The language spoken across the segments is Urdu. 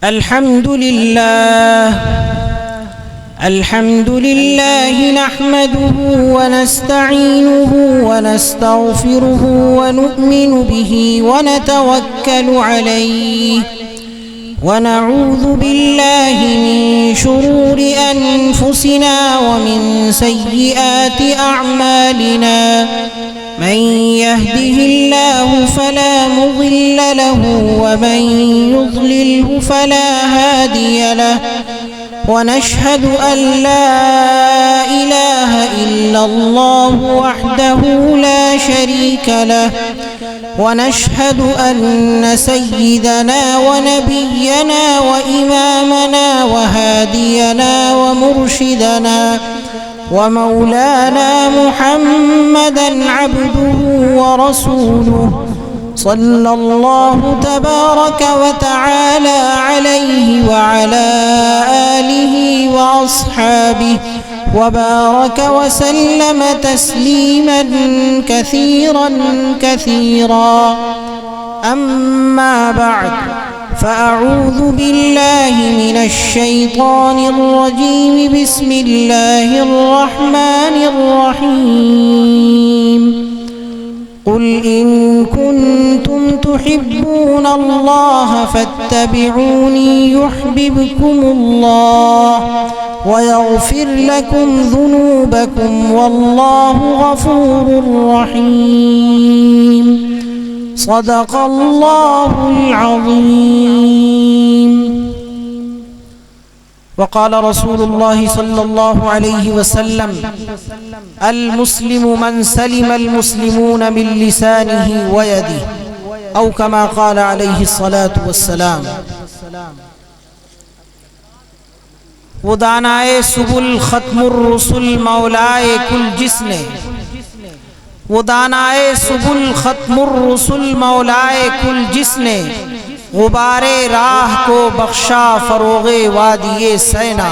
الحمد لله نحمده ونستعينه ونستغفره ونؤمن به ونتوكل عليه ونعوذ بالله من شرور أنفسنا ومن سيئات أعمالنا من يهده الله فلا مضل له ومن يضلله فلا هادي له ونشهد أن لا إله إلا الله وحده لا شريك له ونشهد أن سيدنا ونبينا وإمامنا وهادينا ومرشدنا ومولانا محمدا عبده ورسوله صلى الله تبارك وتعالى عليه وعلى آله وأصحابه وبارك وسلم تسليما كثيرا كثيرا. أما بعد، فأعوذ بالله من الشيطان الرجيم. بسم الله الرحمن الرحيم. قل إن كنتم تحبون الله فاتبعوني يحببكم الله ويغفر لكم ذنوبكم والله غفور رحيم. صدق الله العظيم. وقال رسول الله صلى الله عليه وسلم: المسلم من سلم المسلمون من لسانه ويده، أو كما قال عليه الصلاة والسلام. وہ دانائے سبل ختم الرسل مولائے کل جس نے، وہ دانائے سبل ختم الرسل مولائے کل جس نے، غبار راہ کو بخشا فروغ وادی سینا.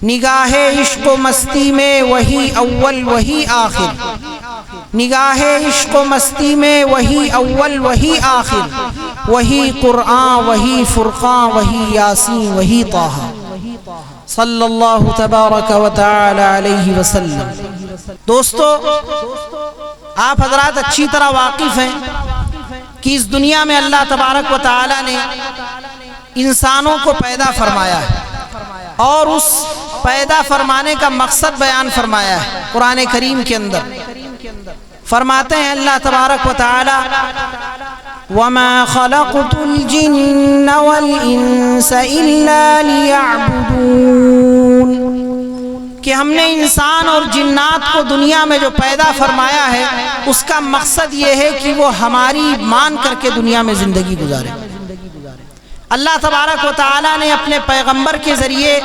نگاہ عشق و مستی میں وہی اول وہی آخر، نگاہ عشق و مستی میں وہی اول وہی آخر، وہی قرآن وہی فرقان وہی یاسین وہی طٰہٰ صلی اللہ تبارک و تعالی علیہ وسلم. دوستو، آپ حضرات اچھی طرح واقف ہیں کہ اس دنیا میں اللہ تبارک و تعالی نے انسانوں کو پیدا فرمایا ہے اور اس پیدا فرمانے کا مقصد بیان فرمایا ہے. قرآن کریم کے اندر فرماتے ہیں اللہ تبارک و تعالی: وَمَا خَلَقْتُ الْجِنَّ وَالْإِنسَ إِلَّا لِيَعْبُدُونَ، کہ ہم نے انسان اور جنات کو دنیا میں جو پیدا فرمایا ہے اس کا مقصد یہ ہے کہ وہ ہماری مان کر کے دنیا میں زندگی گزارے. اللہ تبارک و تعالی نے اپنے پیغمبر کے ذریعے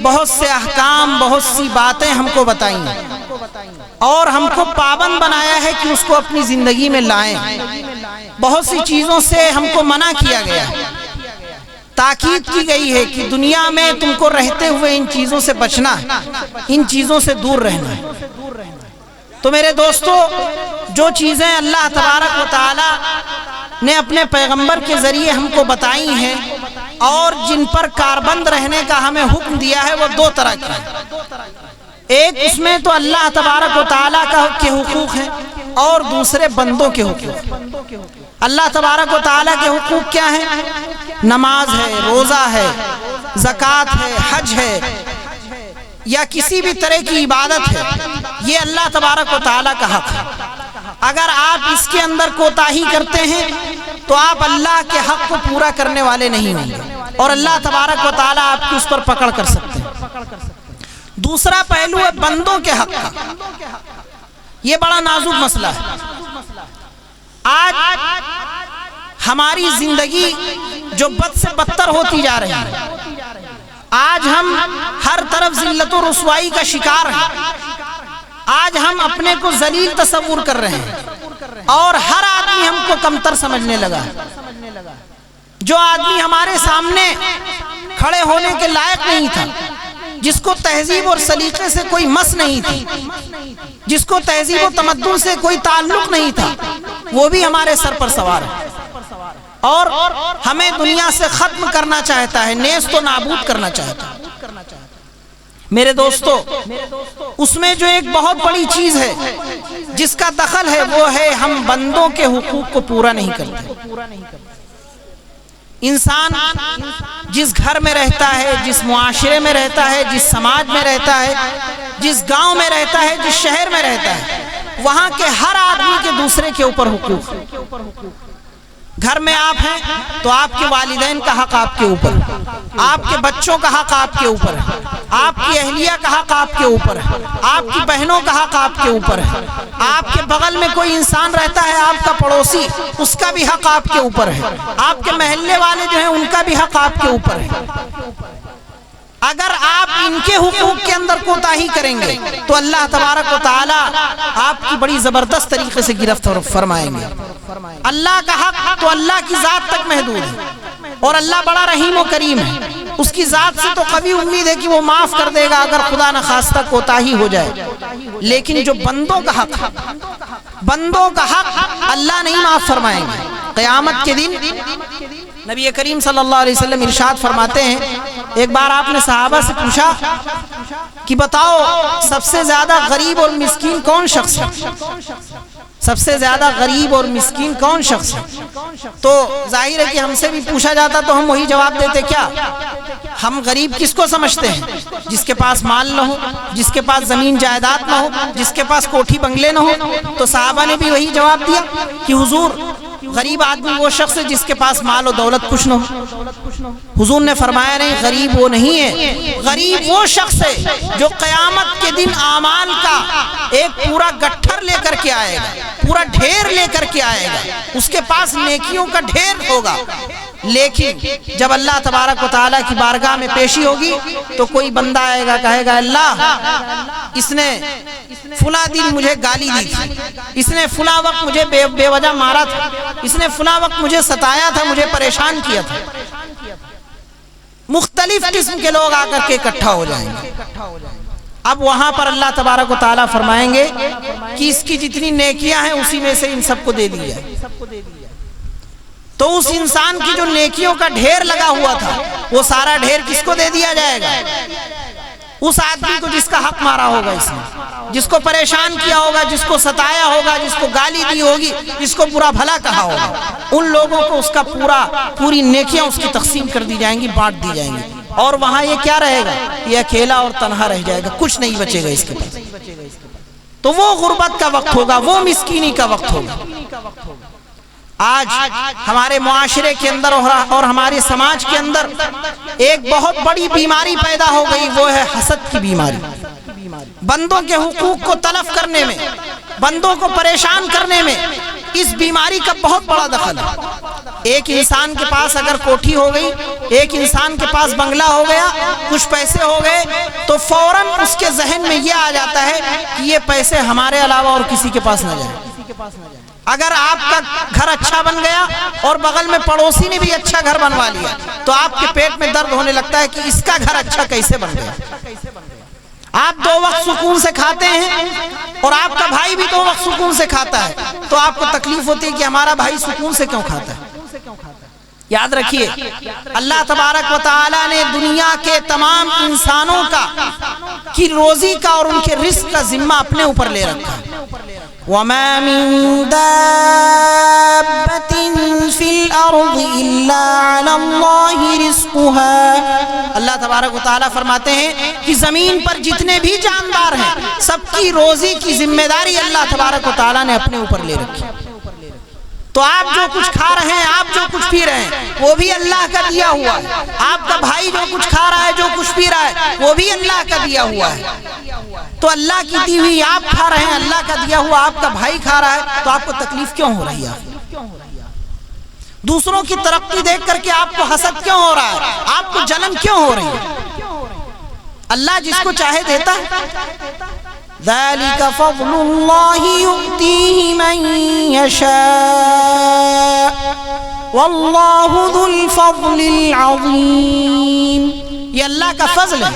بہت سے احکام، بہت سی باتیں ہم کو بتائیں اور ہم کو پابند بنایا ہے کہ اس کو اپنی زندگی میں لائیں. بہت سی چیزوں سے ہم کو منع کیا گیا ہے، تاکید کی گئی ہے کہ دنیا میں تم کو رہتے ہوئے ان چیزوں سے بچنا ہے، ان چیزوں سے دور رہنا ہے. تو میرے دوستو، جو چیزیں اللہ تبارک و تعالی نے اپنے پیغمبر کے ذریعے ہم کو بتائی ہیں اور جن پر کاربند رہنے کا ہمیں حکم دیا ہے، وہ دو طرح کے ہیں. ایک اس میں تو اللہ تبارک و تعالی کے حقوق ہیں اور دوسرے بندوں کے حقوق. اللہ تبارک و تعالی کے حقوق کیا ہیں؟ نماز ہے، روزہ ہے، زکوٰۃ ہے، حج ہے یا کسی بھی طرح کی عبادت ہے، یہ اللہ تبارک و تعالی کا حق ہے. اگر آپ اس کے اندر کوتاہی کرتے ہیں تو آپ اللہ کے حق کو پورا کرنے والے نہیں ہوں گے اور اللہ تبارک و تعالی آپ کی اس پر پکڑ کر سکتے ہیں. دوسرا پہلو ہے بندوں کے حق کا. یہ بڑا نازک مسئلہ ہے. آج ہماری زندگی جو بد سے بدتر ہوتی جا رہی ہے، آج ہم ہر طرف ذلت و رسوائی کا شکار ہیں. آج ہم اپنے کو ذلیل تصور کر رہے ہیں اور ہر آدمی ہم کو کمتر سمجھنے لگا ہے. جو آدمی ہمارے سامنے کھڑے ہونے کے لائق نہیں تھا، جس کو تہذیب اور سلیقے سے کوئی مس نہیں تھی، جس کو تہذیب و تمدن سے کوئی تعلق نہیں تھا، وہ بھی ہمارے سر پر سوار ہے. اور ہمیں دنیا سے ختم کرنا چاہتا ہے، نیست و نابود کرنا چاہتا ہے۔ میرے دوستو، اس میں جو ایک بہت بڑی چیز ہے جس کا دخل ہے وہ ہے ہم بندوں کے حقوق کو پورا نہیں کرتے۔ انسان جس گھر میں رہتا ہے، جس معاشرے میں رہتا ہے، جس سماج میں رہتا ہے، جس گاؤں میں رہتا ہے، جس شہر میں رہتا ہے، وہاں کے ہر آدمی کے دوسرے کے اوپر حقوق ہے۔ گھر میں آپ ہیں تو آپ کے والدین کا حق آپ کے اوپر ہے، آپ کے بچوں کا حق آپ کے اوپر ہے، آپ کی اہلیہ کا حق آپ کے اوپر ہے، آپ کی بہنوں کا حق آپ کے اوپر ہے، آپ کے بغل میں کوئی انسان رہتا ہے آپ کا پڑوسی، اس کا بھی حق آپ کے اوپر ہے، آپ کے محلے والے جو ہیں ان کا بھی حق آپ کے اوپر ہے۔ اگر آپ ان کے حقوق کے اندر کوتاہی کریں گے تو اللہ تبارک و تعالی آپ کی بڑی زبردست طریقے سے گرفت فرمائیں گے۔ اللہ کا حق تو اللہ کی ذات تک محدود ہے، اور اللہ بڑا رحیم و کریم ہے، اس کی ذات سے تو قوی امید ہے کہ وہ معاف کر دے گا اگر خدا نخواستہ کوتاہی ہو جائے، لیکن جو بندوں کا حق اللہ نہیں معاف فرمائیں گے۔ قیامت کے دن نبی کریم صلی اللہ علیہ وسلم ارشاد فرماتے ہیں، ایک بار آپ نے صحابہ سے پوچھا کہ بتاؤ سب سے زیادہ غریب اور مسکین کون شخص ہے؟ سب سے زیادہ غریب اور مسکین کون شخص ہے؟ تو ظاہر ہے کہ ہم سے بھی پوچھا جاتا تو ہم وہی جواب دیتے۔ کیا ہم غریب کس کو سمجھتے ہیں؟ جس کے پاس مال نہ ہو، جس کے پاس زمین جائیداد نہ ہو، جس کے پاس کوٹھی بنگلے نہ ہو۔ تو صحابہ نے بھی وہی جواب دیا کہ حضور غریب آدمی وہ شخص ہے جس کے پاس مال و دولت کچھ نہ ہو۔ حضور نے فرمایا نہیں، غریب وہ نہیں ہے، غریب وہ شخص ہے جو قیامت کے دن اعمال کا ایک پورا گٹھر لے کر کے آئے گا، پورا ڈھیر لے کر کے آئے گا، اس کے پاس نیکیوں کا ڈھیر ہوگا، لیکن جب اللہ تبارک و تعالیٰ کی بارگاہ میں پیشی ہوگی تو کوئی بندہ آئے گا، کہے گا اللہ اس نے فلاں دن مجھے گالی دی تھی، اس نے فلاں وقت مجھے بے وجہ مارا تھا، اس نے فلاں وقت مجھے ستایا تھا، مجھے پریشان کیا تھا۔ مختلف قسم کے لوگ آ کر کے اکٹھا ہو جائیں گے۔ اب وہاں پر اللہ تبارک و تعالیٰ فرمائیں گے کہ اس کی جتنی نیکیاں ہیں اسی میں سے ان سب کو دے دی جائے۔ تو اس انسان کی جو نیکیوں کا ڈھیر لگا ہوا تھا وہ سارا ڈھیر کس کو دے دیا جائے گا؟ اس آدمی کو جس کا حق مارا ہوگا، اس نے جس کو پریشان کیا ہوگا، جس کو ستایا ہوگا، جس کو گالی دی ہوگی، جس کو برا بھلا کہا ہوگا، ان لوگوں کو اس کا پوری نیکیاں اس کی تقسیم کر دی جائیں گی، بانٹ دی جائیں گی، اور وہاں یہ کیا رہے گا؟ یہ اکیلا اور تنہا رہ جائے گا، کچھ نہیں بچے گا اس کے پاس۔ تو وہ غربت کا وقت ہوگا، وہ مسکینی کا وقت ہوگا۔ آج ہمارے معاشرے کے اندر اور ہمارے سماج کے اندر ایک بہت بڑی بیماری پیدا ہو گئی، وہ ہے حسد کی بیماری۔ بندوں کے حقوق کو تلف کرنے میں، بندوں کو پریشان کرنے میں اس بیماری کا بہت بڑا دخل ہے۔ ایک انسان کے پاس اگر کوٹھی ہو گئی، ایک انسان کے پاس بنگلہ ہو گیا، کچھ پیسے ہو گئے، تو فوراً اس کے ذہن میں یہ آ جاتا ہے کہ یہ پیسے ہمارے علاوہ اور کسی کے پاس نہ جائیں۔ اگر آپ کا گھر اچھا بن گیا اور بغل میں پڑوسی نے بھی اچھا گھر بنوا لیا تو آپ کے پیٹ میں درد ہونے لگتا ہے کہ اس کا گھر اچھا کیسے بن گیا۔ آپ 2 وقت سکون سے کھاتے ہیں اور آپ کا بھائی بھی 2 وقت سکون سے کھاتا ہے، تو آپ کو تکلیف ہوتی ہے کہ ہمارا بھائی سکون سے کیوں کھاتا ہے۔ یاد رکھیے، اللہ تبارک و تعالی نے دنیا کے تمام انسانوں کی روزی کا اور ان کے رزق کا ذمہ اپنے اوپر لے رکھا ہے۔ وَمَا مِن دَابَّةٍ فِي الْأَرْضِ إِلَّا عَلَى اللَّهِ رِزْقُهَا۔ اللہ تبارک و تعالیٰ فرماتے ہیں کہ زمین پر جتنے بھی جاندار ہیں سب کی روزی کی ذمہ داری اللہ تبارک و تعالیٰ نے اپنے اوپر لے رکھی۔ تو آپ جو کچھ کھا رہے ہیں، آپ جو کچھ پی رہے ہیں، وہ بھی اللہ کا دیا ہوا ہے۔ آپ کا بھائی جو کچھ کھا رہا ہے، جو کچھ پی رہا ہے، وہ بھی اللہ کا دیا ہوا ہے۔ تو اللہ کی دی ہوئی آپ کھا رہے ہیں، اللہ کا دیا ہوا آپ کا بھائی کھا رہا ہے، تو آپ کو تکلیف کیوں ہو رہی ہے؟ دوسروں کی ترقی دیکھ کر کے آپ کو حسد کیوں ہو رہا ہے؟ آپ کو جلن کیوں ہو رہی ہے؟ اللہ جس کو چاہے دیتا ہے۔ ذَلِكَ فَضْلُ اللَّهِ يُؤْتِيهِ مَن يَشَاءُ وَاللَّهُ ذُو الْفَضْلِ الْعَظِيمِ۔ یہ اللہ کا فضل ہے،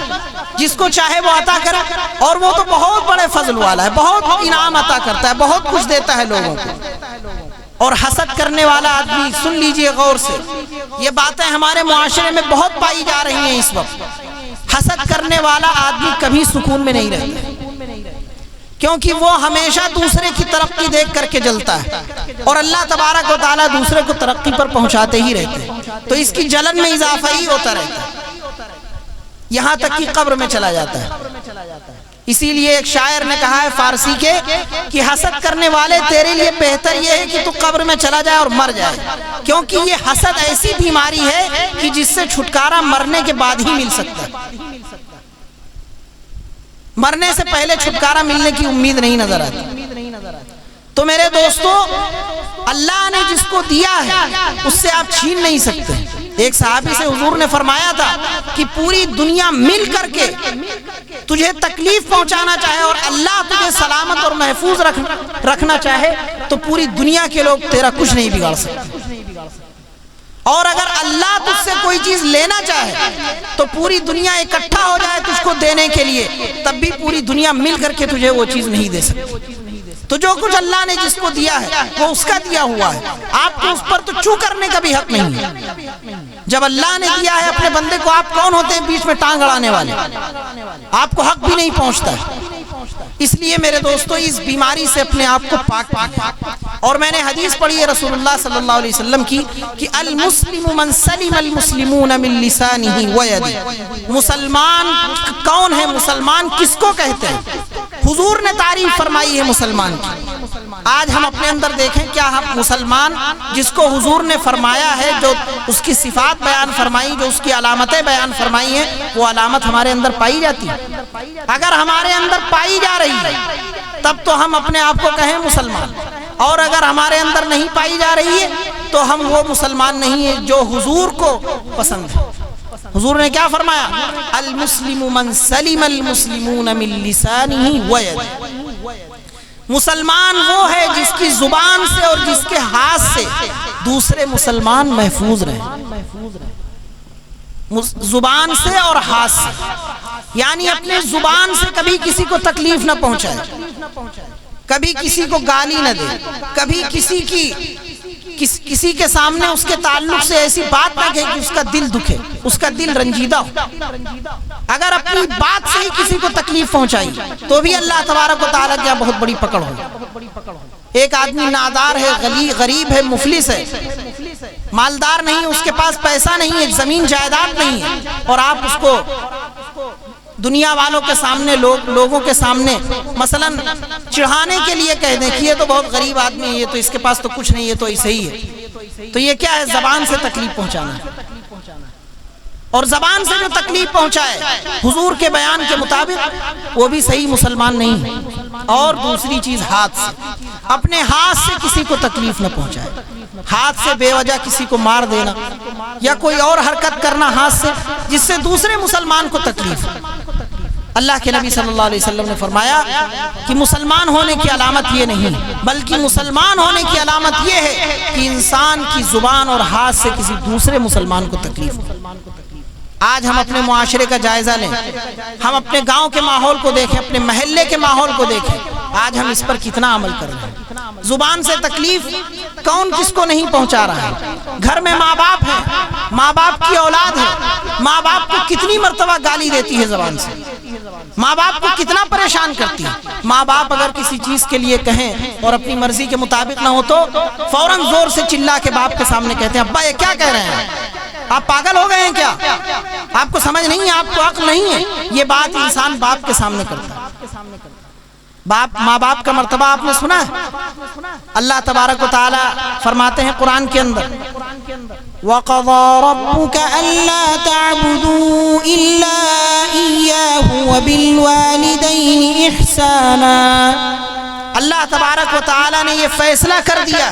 جس کو چاہے وہ عطا کرے، اور وہ تو بہت بڑے فضل والا ہے، بہت انعام عطا کرتا ہے، بہت کچھ دیتا ہے لوگوں کو۔ اور حسد کرنے والا آدمی، سن لیجئے غور سے، یہ باتیں ہمارے معاشرے میں بہت پائی جا رہی ہیں اس وقت۔ حسد کرنے والا آدمی کبھی سکون میں نہیں رہتا، کیونکہ وہ ہمیشہ دوسرے کی ترقی دیکھ کر کے جلتا ہے، اور اللہ تبارک و تعالیٰ دوسرے کو ترقی پر پہنچاتے ہی رہتے ہیں، تو اس کی جلن میں اضافہ ہی ہوتا رہتا ہے، یہاں تک کہ قبر میں چلا جاتا ہے۔ اسی لیے ایک شاعر نے کہا ہے فارسی کے کہ حسد کرنے والے تیرے لیے بہتر یہ ہے کہ تو قبر میں چلا جائے اور مر جائے، کیونکہ یہ حسد ایسی بیماری ہے کہ جس سے چھٹکارا مرنے کے بعد ہی مل سکتا ہے، مرنے سے پہلے چھٹکارا ملنے کی امید نہیں نظر آتی۔ تو میرے دوستو، اللہ نے جس کو دیا ہے اس سے آپ چھین نہیں سکتے۔ ایک صحابی سے حضور نے فرمایا تھا کہ پوری دنیا مل کر کے تجھے تکلیف پہنچانا چاہے اور اللہ تجھے سلامت اور محفوظ رکھنا چاہے تو پوری دنیا کے لوگ تیرا کچھ نہیں بگاڑ سکتے، اور اگر اللہ تجھ سے کوئی چیز لینا چاہے تو پوری دنیا اکٹھا ہو جائے تجھ کو دینے کے لیے، تب بھی پوری دنیا مل کر کے تجھے وہ چیز نہیں دے سکتی۔ تو جو کچھ اللہ نے جس کو دیا ہے وہ اس کا دیا ہوا ہے، آپ کو اس پر تو چو کرنے کا بھی حق نہیں ہے۔ جب اللہ نے دیا ہے اپنے بندے کو، آپ کون ہوتے ہیں بیچ میں ٹانگ اڑانے والے؟ آپ کو حق بھی نہیں پہنچتا ہے۔ اس لیے میرے دوستو، اس بیماری سے اپنے آپ کو پاک پاک۔ اور میں نے حدیث پڑھی ہے رسول اللہ صلی اللہ علیہ وسلم کی کہ المسلم من سلم المسلمون من لسانہ ویدہ۔ مسلمان کون ہے؟ مسلمان کس کو کہتے ہیں؟ حضور نے تعریف فرمائی ہے مسلمان کی۔ آج ہم اپنے اندر دیکھیں، کیا ہم مسلمان جس کو حضور نے فرمایا ہے، جو اس کی صفات بیان فرمائی، جو اس کی علامتیں بیان فرمائی ہیں، وہ علامت ہمارے اندر پائی جاتی ہے؟ اگر ہمارے اندر پائی جا رہی ہے تب تو ہم اپنے آپ کو کہیں مسلمان، اور اگر ہمارے اندر نہیں پائی جا رہی ہے تو ہم وہ مسلمان نہیں ہیں جو حضور کو پسند ہے۔ حضور نے کیا فرمایا؟ المسلم من سلم المسلمون من لسانہ ویدہ۔ مسلمان وہ ہے جس کی زبان سے اور جس کے ہاتھ سے دوسرے مسلمان محفوظ رہیں، زبان سے اور ہاتھ سے، یعنی اپنے زبان سے کبھی کسی کو تکلیف نہ پہنچائے، کبھی کسی کو گالی نہ دے، کبھی کسی کے سامنے اس کے تعلق سے ایسی بات نہ کہے کہ اس کا دل دکھے، اس کا دل رنجیدہ ہو۔ اگر اپنی بات سے ہی کسی کو تکلیف پہنچائی تو بھی اللہ تبارک و تعالیٰ کی بہت بڑی پکڑ ہو۔ ایک آدمی نادار ہے، غریب ہے، مفلس ہے، مالدار نہیں، اس کے پاس پیسہ نہیں ہے، زمین جائیداد نہیں ہے، اور آپ اس کو دنیا والوں کے سامنے، لوگوں کے سامنے مثلا چڑھانے کے لیے کہہ دیں کہ یہ تو بہت غریب آدمی ہے، یہ تو اس کے پاس تو کچھ نہیں ہے، تو ایسے ہی ہے، تو یہ کیا ہے؟ زبان سے تکلیف پہنچانا ہے۔ اور زبان سے جو تکلیف پہنچائے حضور کے بیان کے مطابق وہ بھی صحیح مسلمان نہیں ہے۔ اور دوسری چیز، ہاتھ سے، اپنے ہاتھ سے کسی کو تکلیف نہ پہنچائے، ہاتھ سے بے وجہ کسی کو مار دینا یا کوئی اور حرکت کرنا ہاتھ سے جس سے دوسرے مسلمان کو تکلیف ہو۔ اللہ کے نبی صلی اللہ علیہ وسلم نے فرمایا کہ مسلمان ہونے کی علامت یہ نہیں، بلکہ مسلمان ہونے کی علامت یہ ہے کہ انسان کی زبان اور ہاتھ سے کسی دوسرے مسلمان کو تکلیف ہو۔ آج ہم اپنے معاشرے کا جائزہ لیں، ہم اپنے گاؤں کے ماحول کو دیکھیں، اپنے محلے کے ماحول کو دیکھیں، آج ہم اس پر کتنا عمل کر رہے ہیں۔ زبان سے تکلیف کون کس کو نہیں پہنچا رہا ہے؟ گھر میں ماں باپ ہیں، ماں باپ کی اولاد ہے، ماں باپ کو کتنی مرتبہ گالی دیتی ہے زبان سے، ماں باپ کو کتنا پریشان کرتی ہے۔ ماں باپ اگر کسی چیز کے لیے کہیں اور اپنی مرضی کے مطابق نہ ہو تو فوراً زور سے چلا کے باپ کے سامنے کہتے ہیں ابا یہ کیا کہہ رہے ہیں، آپ پاگل ہو گئے ہیں کیا، آپ کو سمجھ نہیں ہے، آپ کو عقل نہیں ہے۔ یہ بات انسان باپ کے سامنے کرتا ہے۔ ماں باپ کا مرتبہ آپ نے سنا ہے؟ اللہ تبارک و تعالی فرماتے ہیں قرآن کے اندر وَقَضَى رَبُّكَ أَلَّا تَعْبُدُوا إِلَّا إِيَّاهُ وَبِالْوَالِدَيْنِ إِحْسَانًا۔ اللہ تبارک و تعالی نے یہ فیصلہ کر دیا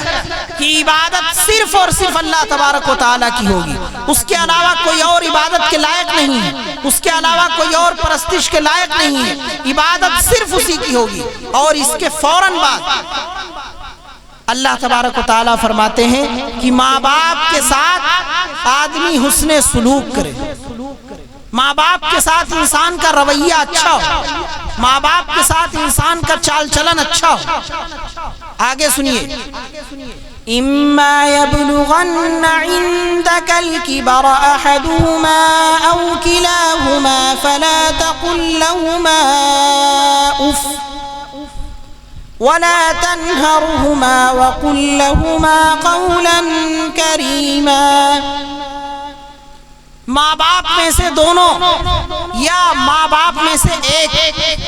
کہ عبادت صرف اور صرف اللہ تبارک و تعالی کی ہوگی، اس کے علاوہ کوئی اور عبادت کے لائق نہیں ہے، اس کے علاوہ کوئی اور پرستش کے لائق نہیں ہے، عبادت صرف اسی کی ہوگی۔ اور اس کے فوراً بعد اللہ تبارک و تعالی فرماتے ہیں کہ ماں باپ کے ساتھ آدمی حسن سلوک کرے، ماں باپ کے ساتھ انسان کا رویہ اچھا ہو، ماں باپ کے ساتھ انسان کا چال چلن اچھا ہو۔ آگے سنیے إما يبلغن عندك الكبر أحدهما أو كلاهما فلا تقل لهما أف ولا تنهرهما وقل لهما قولا كريما. ماں باپ میں سے دونوں یا ماں باپ میں سے ایک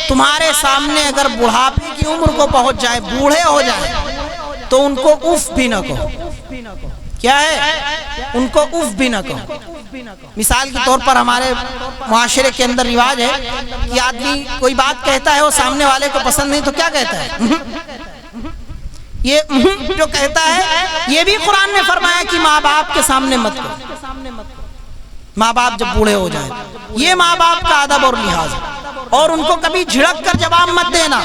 تمہارے سامنے اگر بڑھاپے کی عمر کو پہنچ جائے، بوڑھے ہو جائے، تو ان کو اف بھی نہ کہو. کیا ہے؟ ان کو اف بھی نہ کہو. مثال کے طور پر ہمارے معاشرے کے اندر رواج ہے کہ آدمی کوئی بات کہتا ہے، وہ سامنے والے کو پسند نہیں تو کیا کہتا ہے؟ یہ جو کہتا ہے، یہ بھی قرآن نے فرمایا کہ ماں باپ کے سامنے مت کرو. ماں باپ جب بوڑھے ہو جائیں، یہ ماں باپ کا ادب اور لحاظ ہے. اور ان کو کبھی جھڑک کر جواب مت دینا،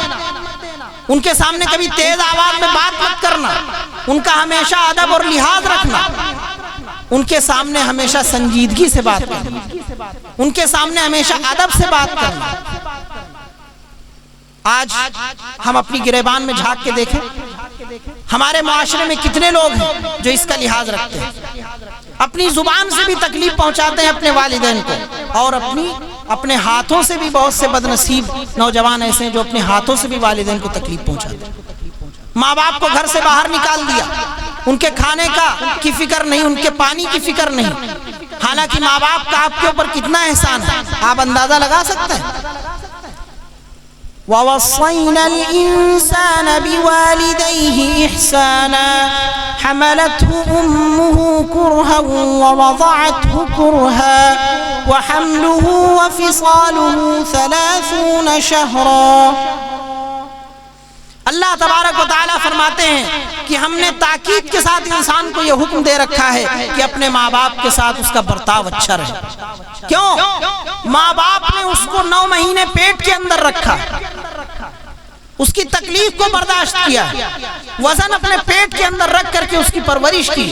ان کے سامنے کبھی تیز آواز میں بات مت کرنا، ان کا ہمیشہ ادب اور لحاظ رکھنا، ان کے سامنے ہمیشہ سنجیدگی سے بات کرنا، ان کے سامنے ہمیشہ ادب سے بات کرنا. آج ہم اپنی گریبان میں جھانک کے دیکھیں، ہمارے معاشرے میں کتنے لوگ ہیں جو اس کا لحاظ رکھتے ہیں، اپنی زبان سے بھی تکلیف پہنچاتے ہیں اپنے والدین کو، اور اپنے ہاتھوں سے بھی بہت سے بد نصیب نوجوان ایسے ہیں جو اپنے ہاتھوں سے بھی والدین کو تکلیف پہنچاتے ہیں. ماں باپ کو گھر سے باہر نکال دیا، ان کے کھانے کی فکر نہیں، ان کے پانی کی فکر نہیں، حالانکہ ماں باپ کا آپ کے اوپر کتنا احسان ہے آپ اندازہ لگا سکتے ہیں. وَوَصَّيْنَا الْإِنسَانَ بِوَالِدَيْهِ إِحْسَانًا حَمَلَتْهُ أُمُّهُ كُرْهًا وَوَضَعَتْهُ كُرْهًا وَحَمْلُهُ وَفِصَالُهُ 30 شَهْرًا. اللہ تبارک و تعالیٰ فرماتے ہیں کہ ہم نے تاکید کے ساتھ انسان کو یہ حکم دے رکھا ہے کہ اپنے ماں باپ کے ساتھ اس کا برتاؤ اچھا رہے. کیوں؟ ماں باپ نے اس کو 9 مہینے پیٹ کے اندر رکھا، اس کی تکلیف کو برداشت کیا، وزن اپنے پیٹ کے اندر رکھ کر کے اس کی پرورش کی،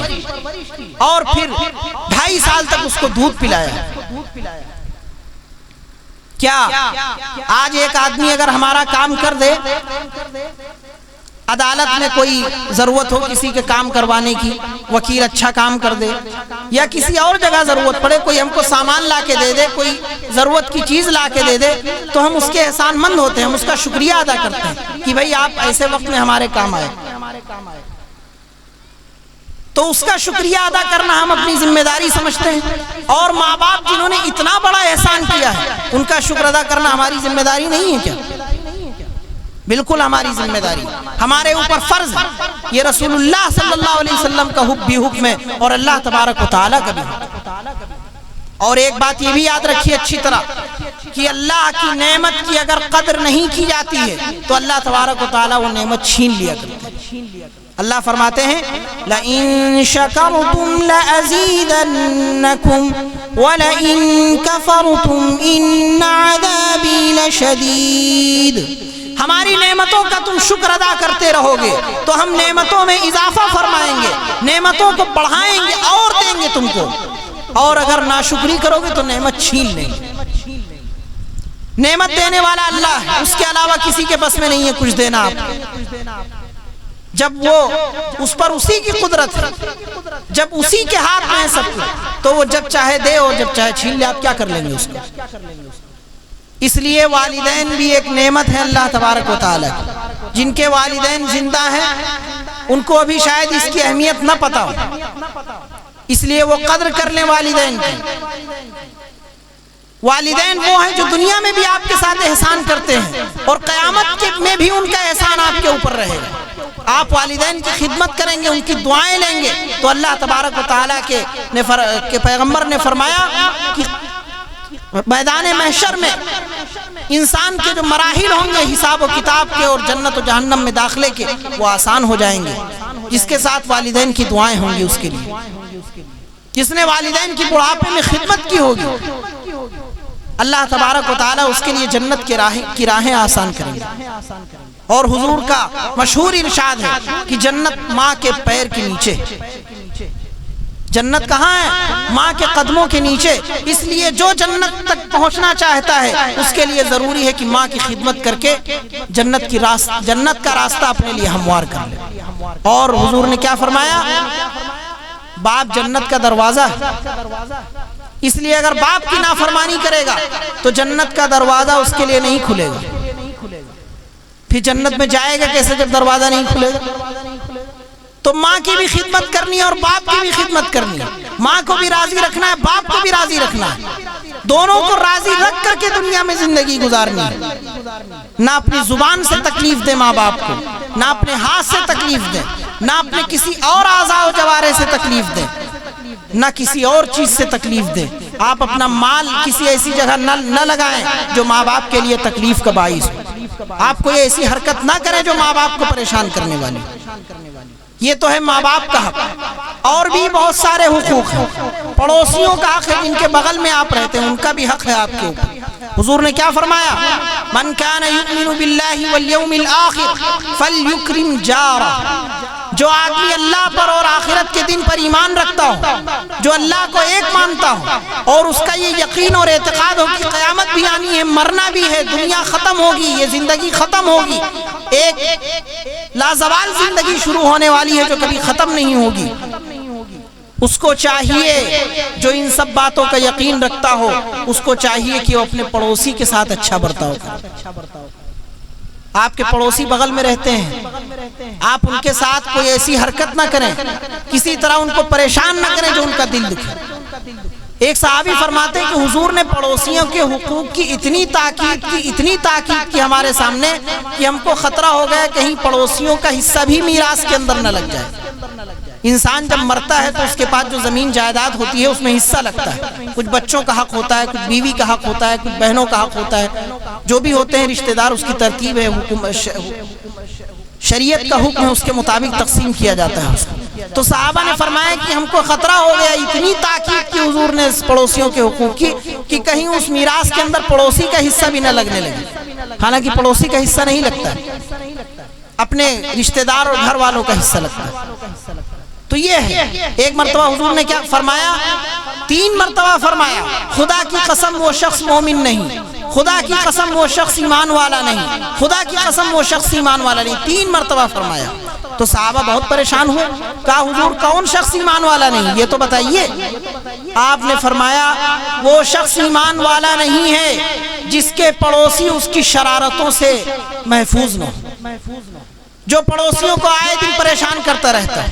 اور پھر 2.5 سال تک اس کو دودھ پلایا. کیا آج ایک آدمی اگر ہمارا کام کر دے، عدالت میں کوئی ضرورت ہو کسی کے کام کروانے کی، وکیل اچھا کام کر دے، یا کسی اور جگہ ضرورت پڑے، کوئی ہم کو سامان لا کے دے دے، کوئی ضرورت کی چیز لا کے دے دے، تو ہم اس کے احسان مند ہوتے ہیں، ہم اس کا شکریہ ادا کرتے ہیں کہ بھئی آپ ایسے وقت میں ہمارے کام آئے. تو اس کا شکریہ ادا کرنا ہم اپنی ذمہ داری سمجھتے ہیں. اور ماں باپ جنہوں نے اتنا بڑا احسان کیا ہے، ان کا شکر ادا کرنا ہماری ذمہ داری نہیں ہے کیا؟ بالکل ہماری ذمہ داری، ہمارے اوپر فرض ہے. یہ رسول اللہ صلی اللہ علیہ وسلم کا بھی حکم ہے اور اللہ تبارک و تعالیٰ کا بھی حکم. اور ایک بات یہ بھی یاد رکھیے اچھی طرح کہ اللہ کی نعمت کی اگر قدر نہیں کی جاتی ہے تو اللہ تبارک و تعالیٰ وہ نعمت چھین لیا کرتے ہیں. اللہ فرماتے ہیں لَإِن شَكَرْتُمْ لَأَزِيدَنَّكُمْ وَلَإِن كَفَرْتُمْ إِنَّ عَذَابِي لَشَدِيدٌ. ہماری نعمتوں کا تم شکر ادا کرتے رہو گے تو ہم نعمتوں میں اضافہ فرمائیں گے، نعمتوں کو بڑھائیں گے اور دیں گے تم کو، اور اگر ناشکری کرو گے تو نعمت چھین لیں گے. نعمت دینے والا اللہ ہے، اس کے علاوہ کسی کے بس میں نہیں ہے کچھ دینا آپ کو. جب وہ اس پر اسی کی قدرت ہے، جب اسی کے ہاتھ میں ہے سب کچھ، تو وہ جب چاہے دے اور جب چاہے چھین لے. آپ کیا کر لیں گے اس کو؟ اس لیے والدین بھی ایک نعمت ہے اللہ تبارک و تعالیٰ کی. جن کے والدین زندہ ہیں ان کو ابھی شاید اس کی اہمیت نہ پتا ہو، اس لیے وہ قدر کر لیں والدین کی. والدین وہ ہیں جو دنیا میں بھی آپ کے ساتھ احسان کرتے ہیں اور قیامت میں بھی ان کا احسان آپ کے اوپر رہے گا. آپ والدین کی خدمت کریں گے، ان کی دعائیں لیں گے تو اللہ تبارک و تعالیٰ کے پیغمبر نے فرمایا کہ میدان محشر میں انسان کے جو مراحل ہوں گے حساب و کتاب کے اور جنت و جہنم میں داخلے کے، وہ آسان ہو جائیں گے جس کے ساتھ والدین کی دعائیں ہوں گی. اس کے لیے جس نے والدین کی بڑھاپے میں خدمت کی ہوگی، اللہ تبارک و تعالیٰ اس کے لیے جنت کی راہیں آسان کریں گے. اور حضور کا مشہور ارشاد ہے کہ جنت ماں کے پیر کے نیچے. جنت کہاں ہے؟ ماں کے قدموں کے نیچے۔ اس لیے جو جنت تک پہنچنا چاہتا ہے اس کے لیے ضروری ہے کہ ماں کی خدمت کر کے جنت کا راستہ اپنے لیے ہموار کر لے۔ اور حضور نے کیا فرمایا؟ باپ جنت کا دروازہ ہے، اس لیے اگر باپ کی نافرمانی کرے گا تو جنت کا دروازہ اس کے لیے نہیں کھلے گا۔ پھر جنت میں جائے گا کیسے جب دروازہ نہیں کھلے گا؟ تو ماں کی بھی خدمت کرنی ہے اور باپ کی بھی خدمت کرنی ہے۔ ماں کو بھی راضی رکھنا ہے، باپ کو بھی راضی رکھنا ہے، دونوں کو راضی رکھ کر کے دنیا میں زندگی گزارنی ہے۔ نہ اپنی زبان سے تکلیف دے ماں باپ کو، نہ اپنے ہاتھ سے تکلیف دے، نہ اپنے کسی اور اعضاء و جوارح سے تکلیف دے، نہ کسی اور چیز سے تکلیف دے۔ آپ اپنا مال کسی ایسی جگہ نہ لگائیں جو ماں باپ کے لیے تکلیف کا باعث ہو۔ آپ کوئی ایسی حرکت نہ کریں جو ماں باپ کو پریشان کرنے والی۔ یہ تو ہے ماں باپ کا حق۔ اور بھی بہت سارے حقوق ہیں۔ پڑوسیوں کا حق ہے، جن کے بغل میں آپ رہتے ہیں ان کا بھی حق ہے آپ کے اوپر۔ حضور نے کیا فرمایا؟ من کان یؤمن باللہ والیوم الآخر فلیکرم جارہ۔ جو آدمی اللہ پر اور آخرت کے دن پر ایمان رکھتا ہو، جو اللہ کو ایک مانتا ہو اور اس کا یہ یقین اور اعتقاد ہو کہ قیامت بھی آنی ہے، مرنا بھی ہے، دنیا ختم ہوگی، یہ زندگی ختم ہوگی، ایک لازوال زندگی شروع ہونے والی ہے جو کبھی ختم نہیں ہوگی، اس کو چاہیے، جو ان سب باتوں کا یقین رکھتا ہو، اس کو چاہیے کہ وہ اپنے پڑوسی کے ساتھ اچھا برتاؤ کرے۔ آپ کے پڑوسی بغل میں رہتے ہیں، آپ ان کے ساتھ کوئی ایسی حرکت نہ کریں، کسی طرح ان کو پریشان نہ کریں جو ان کا دل دکھے۔ ایک صحابی فرماتے ہیں کہ حضور نے پڑوسیوں کے حقوق کی اتنی تاکید کی ہمارے سامنے کہ ہم کو خطرہ ہو گیا کہیں پڑوسیوں کا حصہ بھی میراث کے اندر نہ لگ جائے۔ انسان جب مرتا ہے تو اس کے پاس جو زمین جائیداد ہوتی ہے اس میں حصہ لگتا ہے، کچھ بچوں کا حق ہوتا ہے، کچھ بیوی کا حق ہوتا ہے، کچھ بہنوں کا حق ہوتا ہے، جو بھی ہوتے ہیں رشتہ دار، اس کی ترتیب ہے، شریعت کا حکم ہے، اس کے مطابق تقسیم کیا جاتا ہے اس کو۔ تو صحابہ نے فرمایا کہ ہم کو خطرہ ہو گیا، اتنی تاکید کی حضور نے پڑوسیوں کے حقوق کی کہ کہیں اس میراث کے اندر پڑوسی کا حصہ بھی نہ لگنے لگے۔ حالانکہ پڑوسی کا حصہ نہیں لگتا ہے، اپنے رشتہ دار اور گھر والوں کا حصہ لگتا ہے۔ تو یہ ہے، ایک مرتبہ حضور نے کیا فرمایا؟ 3 مرتبہ فرمایا، خدا کی قسم وہ شخص مومن نہیں، خدا کی قسم وہ شخص ایمان والا نہیں، خدا کی قسم وہ شخص ایمان والا نہیں، 3 مرتبہ فرمایا۔ تو صحابہ بہت پریشان ہوئے، کہا حضور کون شخص ایمان والا نہیں، یہ تو بتائیے۔ آپ نے فرمایا وہ شخص ایمان والا نہیں ہے جس کے پڑوسی اس کی شرارتوں سے محفوظ نہ ہو، جو پڑوسیوں کو آئے دن پریشان کرتا رہتا ہے،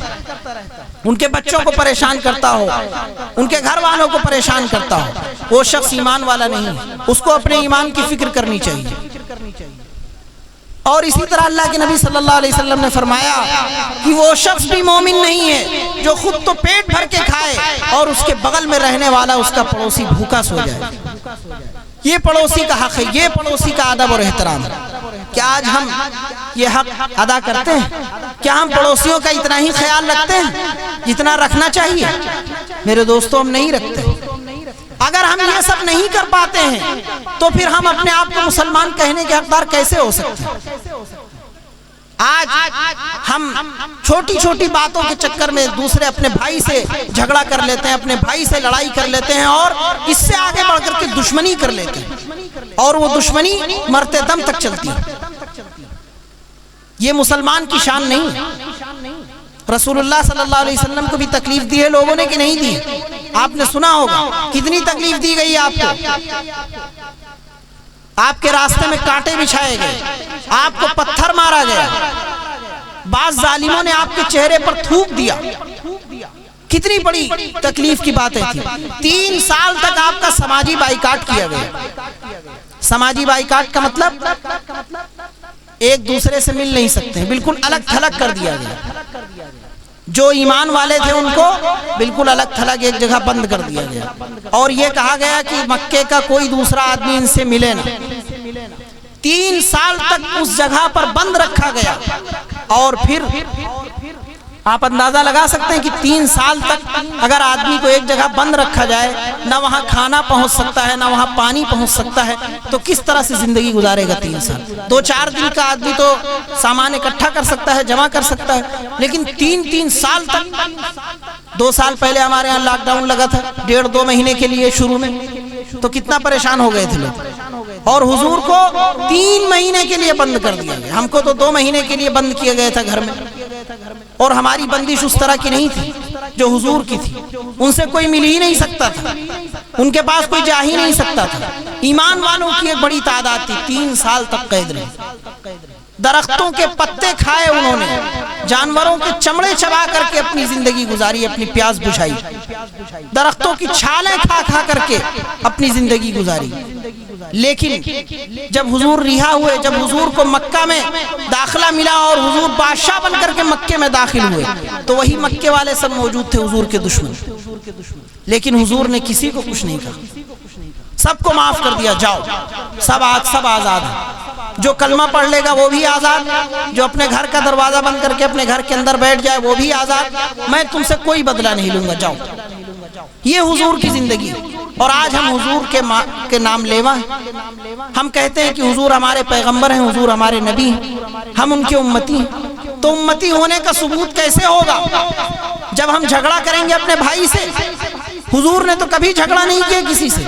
ان کے بچوں کو پریشان کرتا ہو، ان کے گھر والوں کو پریشان کرتا ہو، وہ شخص ایمان والا نہیں ہے، اس کو اپنے ایمان کی فکر کرنی چاہیے۔ اور اسی طرح اللہ کے نبی صلی اللہ علیہ وسلم نے فرمایا کہ وہ شخص بھی مومن نہیں ہے جو خود تو پیٹ بھر کے کھائے اور اس کے بغل میں رہنے والا اس کا پڑوسی بھوکا سو جائے۔ یہ پڑوسی کا حق ہے، یہ پڑوسی کا ادب اور احترام ہے۔ کیا آج ہم یہ حق ادا کرتے ہیں؟ کیا ہم پڑوسیوں کا اتنا ہی خیال رکھتے ہیں جتنا رکھنا چاہیے؟ میرے دوستوں، ہم نہیں رکھتے۔ اگر ہم یہ سب نہیں کر پاتے ہیں تو پھر ہم اپنے آپ کو مسلمان کہنے کے حقدار کیسے ہو سکتے ہیں؟ آج ہم چھوٹی چھوٹی باتوں کے چکر میں دوسرے اپنے بھائی سے جھگڑا کر لیتے ہیں، اپنے بھائی سے لڑائی کر لیتے ہیں اور اس سے آگے بڑھ کر کے دشمنی کر لیتے ہیں، اور وہ دشمنی مرتے دم تک چلتی ہے۔ یہ مسلمان کی شان نہیں ہے۔ رسول اللہ صلی اللہ علیہ وسلم کو بھی تکلیف دی ہے لوگوں نے کہ نہیں دی؟ آپ نے سنا ہوگا کتنی تکلیف دی گئی آپ کو، آپ کے راستے میں کانٹے بچھائے گئے، آپ کو پتھر مارا گیا، بعض ظالموں نے آپ کے چہرے پر تھوک دیا، کتنی بڑی تکلیف کی باتیں تھی۔ 3 سال تک آپ کا سماجی بائیکاٹ کیا گیا۔ سماجی بائیکاٹ کا مطلب ایک دوسرے سے مل نہیں سکتے ہیں، بالکل الگ تھلگ کر دیا گیا۔ جو ایمان والے تھے ان کو بالکل الگ تھلگ ایک جگہ بند کر دیا گیا، اور یہ کہا گیا کہ مکے کا کوئی دوسرا آدمی ان سے ملے نہ۔ 3 سال تک اس جگہ پر بند رکھا گیا، اور پھر آپ اندازہ لگا سکتے ہیں کہ 3 سال تک اگر آدمی کو ایک جگہ بند رکھا جائے، نہ وہاں کھانا پہنچ سکتا ہے، نہ وہاں پانی پہنچ سکتا ہے، تو کس طرح سے زندگی گزارے گا 3 سال؟ 2-4 دن کا آدمی تو سامان اکٹھا کر سکتا ہے، جمع کر سکتا ہے، لیکن 3 سال تک۔ 2 سال پہلے ہمارے ہاں لاک ڈاؤن لگا تھا 1.5-2 مہینے کے لیے شروع میں، تو کتنا پریشان ہو گئے تھے لوگ، اور حضور کو 3 مہینے کے لیے بند کر دیا گیا۔ ہم کو تو 2 مہینے کے لیے بند کیا گیا تھا گھر میں، اور ہماری بندش اس طرح کی نہیں تھی جو حضور کی تھی۔ ان سے کوئی مل ہی نہیں سکتا تھا، ان کے پاس کوئی جا ہی نہیں سکتا تھا۔ ایمان والوں کی ایک بڑی تعداد تھی، 3 سال تک قید رہے۔ درختوں کے پتے کھائے انہوں نے، جانوروں کے چمڑے چبا کر کے اپنی زندگی گزاری، اپنی پیاس بجھائی، درختوں کی چھالیں کھا کھا کر کے اپنی زندگی گزاری۔ لیکن جب حضور رہا ہوئے، جب حضور کو مکہ میں داخلہ ملا اور حضور بادشاہ بن کر کے مکے میں داخل ہوئے، تو وہی مکے والے سب موجود تھے حضور کے دشمن، لیکن حضور نے کسی کو کچھ نہیں کہا، سب کو معاف کر دیا، جاؤ سب آزاد ہیں۔ جو کلمہ پڑھ لے گا وہ بھی آزاد، جو اپنے گھر کا دروازہ بند کر کے اپنے گھر کے اندر بیٹھ جائے وہ بھی آزاد، میں تم سے کوئی بدلہ نہیں لوں گا، جاؤ۔ یہ حضور کی زندگی، اور آج ہم حضور کے نام لیوا ہیں۔ ہم کہتے ہیں کہ حضور ہمارے پیغمبر ہیں، حضور ہمارے نبی ہیں، ہم ان کے امتی ہیں۔ تو امتی ہونے کا ثبوت کیسے ہوگا جب ہم جھگڑا کریں گے اپنے بھائی سے؟ حضور نے تو کبھی جھگڑا نہیں کیا کسی سے،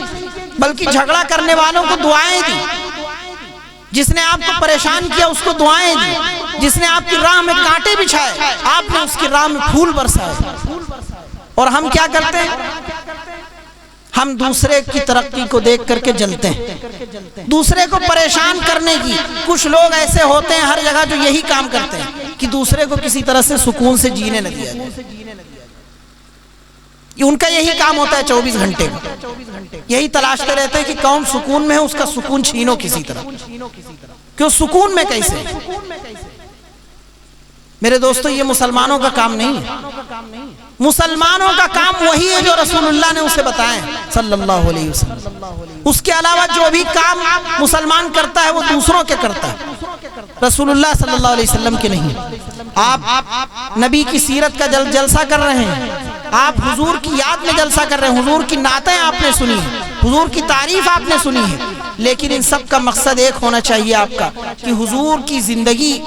بلکہ جھگڑا کرنے والوں کو دعائیں دی۔ جس نے آپ کو پریشان کیا اس کو دعائیں دی، جس نے آپ کی راہ میں کانٹے بچھائے آپ نے اس کی راہ میں پھول برسائے۔ اور ہم کیا کرتے ہیں؟ ہم دوسرے کی ترقی کو دیکھ کر کے جلتے ہیں، دوسرے کو پریشان کرنے کی۔ کچھ لوگ ایسے ہوتے ہیں ہر جگہ جو یہی کام کرتے ہیں کہ دوسرے کو کسی طرح سے سکون سے جینے نہ دیا جائے۔ ان کا یہی کام ہوتا ہے 24 گھنٹے کا، یہی تلاشتے رہتے ہیں کہ کون سکون میں ہے، اس کا سکون چھینو کسی طرح۔ کیوں سکون میں کیسے؟ میرے دوستو یہ مسلمانوں کا کام نہیں ہے، مسلمانوں کا کام وہی ہے جو رسول اللہ نے اسے بتائے صلی اللہ علیہ وسلم۔ اس کے علاوہ جو بھی کام مسلمان کرتا ہے وہ دوسروں کے کرتا ہے، رسول اللہ صلی اللہ علیہ وسلم کے نہیں۔ آپ نبی کی سیرت کا جلسہ کر رہے ہیں، آپ حضور کی یاد میں جلسہ کر رہے ہیں، حضور کی نعتیں آپ نے سنی ہیں، حضور کی تعریف آپ نے سنی ہے، لیکن ان سب کا مقصد ایک ہونا چاہیے آپ کا کہ حضور کی زندگی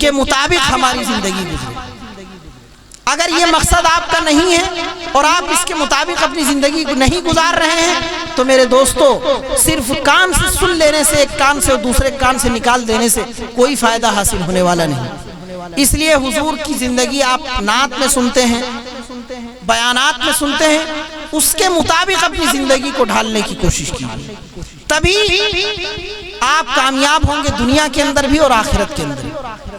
کے مطابق ہماری زندگی گزرے۔ اگر یہ مقصد آپ کا نہیں ہے اور آپ اس کے مطابق اپنی زندگی کو نہیں گزار رہے ہیں تو میرے دوستو صرف کان سے سن لینے سے، ایک کان سے دوسرے کان سے نکال دینے سے کوئی فائدہ حاصل ہونے والا نہیں۔ اس لیے حضور کی زندگی آپ نعت میں سنتے ہیں، بیانات میں سنتے ہیں، اس کے مطابق اپنی زندگی کو ڈھالنے کی کوشش کیجیے، تبھی آپ کامیاب ہوں گے دنیا کے اندر بھی اور آخرت کے اندر بھی۔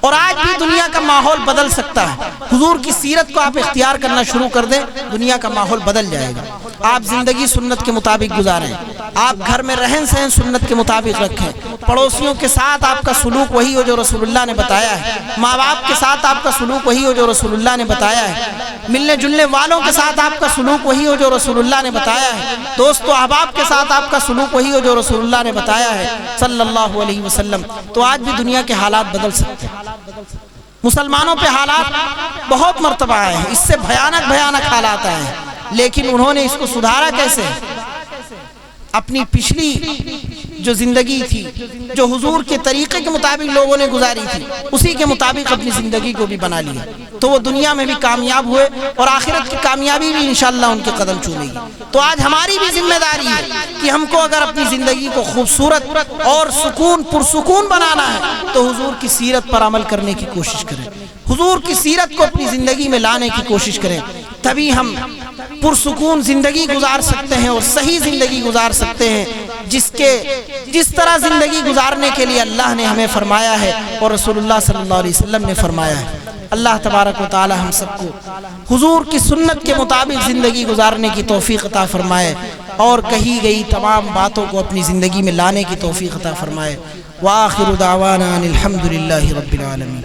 اور آج بھی دنیا کا ماحول بدل سکتا ہے، حضور کی سیرت کو آپ اختیار کرنا شروع کر دیں، دنیا کا ماحول بدل جائے گا۔ آپ زندگی سنت کے مطابق گزاریں، آپ گھر میں رہن سہن سنت کے مطابق رکھیں، پڑوسیوں کے ساتھ آپ کا سلوک وہی ہو جو رسول اللہ نے بتایا ہے، ماں باپ کے ساتھ آپ کا سلوک وہی ہو جو رسول اللہ نے بتایا ہے، ملنے جلنے والوں کے ساتھ آپ کا سلوک وہی ہو جو رسول اللہ نے بتایا ہے، دوست و احباب کے ساتھ آپ کا سلوک وہی ہو جو رسول اللہ نے بتایا ہے صلی اللہ علیہ وسلم، تو آج بھی دنیا کے حالات بدل سکتے ہیں۔ مسلمانوں پہ حالات بہت مرتبہ آئے ہیں، اس سے بھیانک حالات آئے ہیں، لیکن انہوں نے اس کو سدھارا کیسے؟ اپنی پچھلی جو زندگی تھی، جو حضور کے طریقے کے مطابق لوگوں نے گزاری تھی، اسی کے مطابق اپنی زندگی کو بھی بنا لیا، تو وہ دنیا میں بھی کامیاب ہوئے اور آخرت کی کامیابی بھی انشاءاللہ ان کے قدم چومے گی۔ تو آج ہماری بھی ذمہ داری ہے کہ ہم کو اگر اپنی زندگی کو خوبصورت اور پرسکون بنانا ہے تو حضور کی سیرت پر عمل کرنے کی کوشش کریں، حضور کی سیرت کو اپنی زندگی میں لانے کی کوشش کریں، تبھی ہم پرسکون زندگی گزار سکتے ہیں اور صحیح زندگی گزار سکتے ہیں، جس طرح زندگی گزارنے کے لیے اللہ نے ہمیں فرمایا ہے اور رسول اللہ صلی اللہ علیہ وسلم نے فرمایا ہے۔ اللہ تبارک و تعالی ہم سب کو حضور کی سنت کے مطابق زندگی گزارنے کی توفیق عطا فرمائے اور کہی گئی تمام باتوں کو اپنی زندگی میں لانے کی توفیق عطا فرمائے۔ وآخر دعوانا الحمد للہ رب العالمین۔